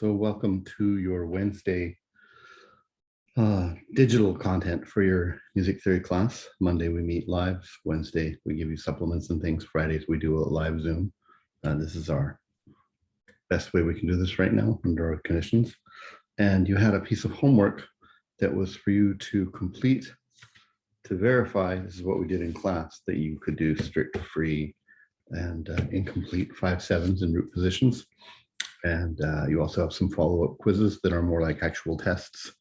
So welcome to your Wednesday digital content for your music theory class. Monday we meet live. Wednesday we give you supplements and things. Fridays we do a live Zoom. This is our best way we can do this right now under our conditions. And you had a piece of homework that was for you to complete to verify, this is what we did in class, that you could do strict, free, and incomplete 5/7s in root positions. And you also have some follow-up quizzes that are more like actual tests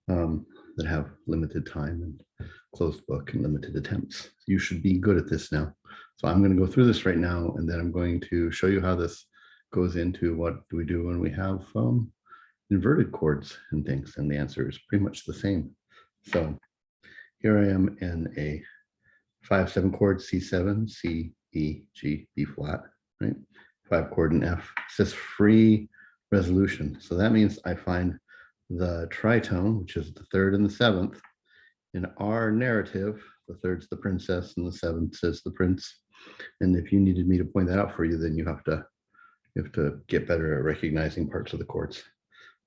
that have limited time and closed book and limited attempts. You should be good at this now. So I'm going to go through this right now, and then I'm going to show you how this goes into what do we do when we have inverted chords and things. And the answer is pretty much the same. So here I am in a 5/7 chord, C7, C, E, G, B flat, right? 5 chord in F. It says free resolution. So that means I find the tritone, which is the 3rd and the 7th, in our narrative. The 3rd's the princess and the 7th is the prince. And if you needed me to point that out for you, then you have to get better at recognizing parts of the chords.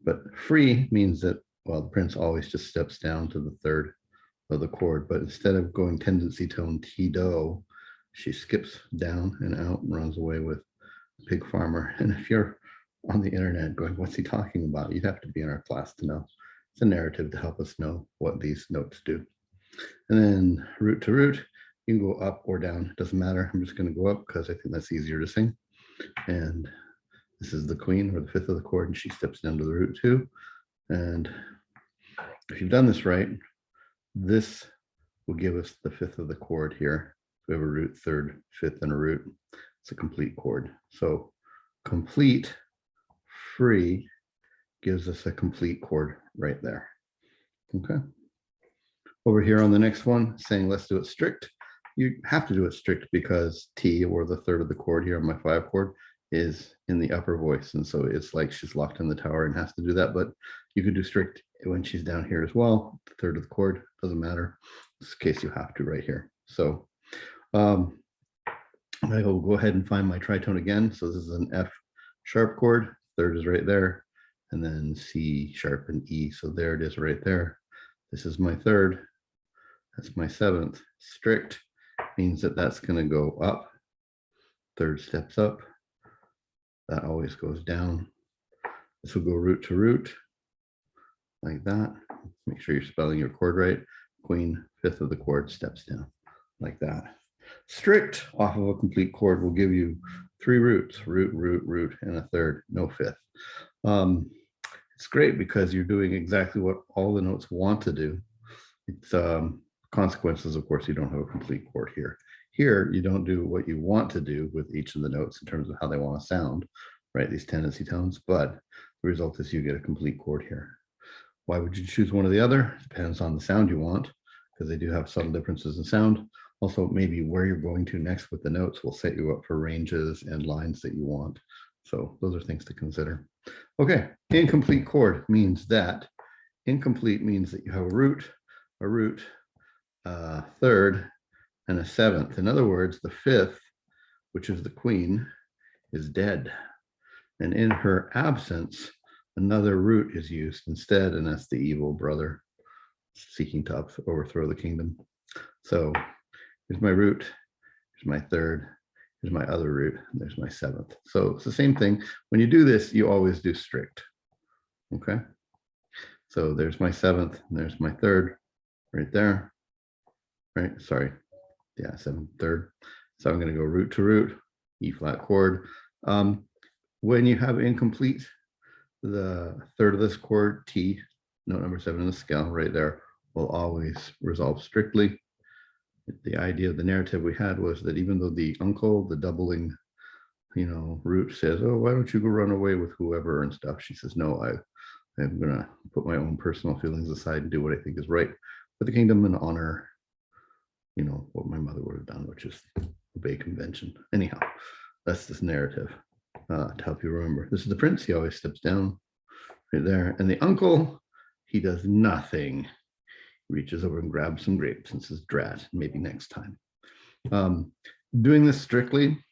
But free means that, well, the prince always just steps down to the 3rd of the chord, but instead of going tendency tone T do, she skips down and out and runs away with Pig Farmer. And if you're on the internet going, what's he talking about? You'd have to be in our class to know. It's a narrative to help us know what these notes do. And then root to root, you can go up or down, it doesn't matter. I'm just going to go up because I think that's easier to sing. And this is the queen, or the 5th of the chord, and she steps down to the root 2. And if you've done this right, this will give us the 5th of the chord here. We have a root, 3rd, 5th, and a root. It's a complete chord. So complete free gives us a complete chord right there. Okay. Over here on the next one, saying let's do it strict. You have to do it strict because T, or the 3rd of the chord here on my 5 chord, is in the upper voice. And so it's like she's locked in the tower and has to do that. But you could do strict when she's down here as well. The 3rd of the chord, doesn't matter. In this case, you have to right here. So I will go ahead and find my tritone again. So this is an F sharp chord. 3rd is right there. And then C sharp and E. So there it is right there. This is my 3rd. That's my 7th. Strict means that that's going to go up. 3rd steps up. That always goes down. This will go root to root like that. Make sure you're spelling your chord right. Queen, 5th of the chord, steps down like that. Strict off of a complete chord will give you 3 roots, root, root, root, and a 3rd, no 5th. It's great because you're doing exactly what all the notes want to do. It's consequences, of course, you don't have a complete chord here. Here, you don't do what you want to do with each of the notes in terms of how they want to sound, right? These tendency tones, but the result is you get a complete chord here. Why would you choose one or the other? It depends on the sound you want, because they do have subtle differences in sound. Also, maybe where you're going to next with the notes will set you up for ranges and lines that you want. So those are things to consider. Okay, incomplete chord means that. Incomplete means that you have a root, 3rd, and a 7th. In other words, the 5th, which is the queen, is dead. And in her absence, another root is used instead, and that's the evil brother seeking to overthrow the kingdom. So here's my root, here's my 3rd, here's my other root, and there's my 7th. So it's the same thing. When you do this, you always do strict. Okay. So there's my 7th, and there's my 3rd right there. Right, sorry. Yeah, 7th, 3rd. So I'm going to go root to root, E flat chord. When you have incomplete, the 3rd of this chord, T, note number 7 in the scale right there, will always resolve strictly. The idea of the narrative we had was that even though the uncle, the doubling, root says, oh, why don't you go run away with whoever and stuff? She says, no, I'm going to put my own personal feelings aside and do what I think is right for the kingdom and honor, what my mother would have done, which is obey convention. Anyhow, that's this narrative to help you remember. This is the prince. He always steps down right there. And the uncle, he does nothing. Reaches over and grabs some grapes and says, drat, maybe next time. Doing this strictly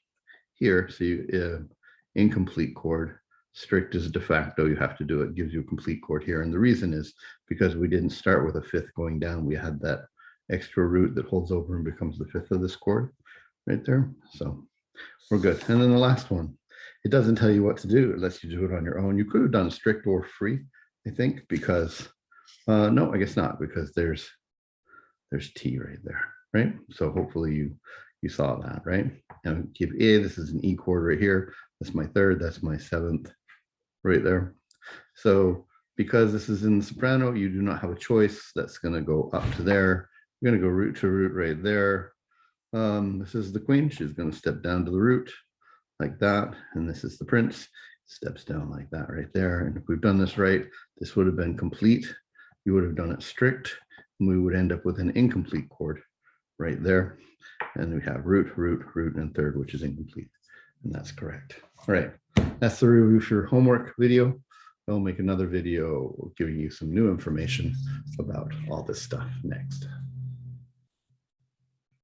here, so you incomplete chord. Strict is de facto, you have to do it, gives you a complete chord here. And the reason is because we didn't start with a fifth going down. We had that extra root that holds over and becomes the fifth of this chord right there. So we're good. And then the last one, it doesn't tell you what to do. It lets you do it on your own. You could have done strict or free, I think, because no, I guess not, because there's T right there, right? So hopefully you saw that, right? And give A, this is an E chord right here. That's my third, that's my seventh right there. So because this is in the soprano, you do not have a choice. That's going to go up to there. You're going to go root to root right there. This is the queen. She's going to step down to the root like that. And this is the prince. Steps down like that right there. And if we've done this right, this would have been complete. You would have done it strict, and we would end up with an incomplete chord right there. And we have root, root, root, and third, which is incomplete. And that's correct. All right. That's the review for your homework video. I'll make another video giving you some new information about all this stuff next.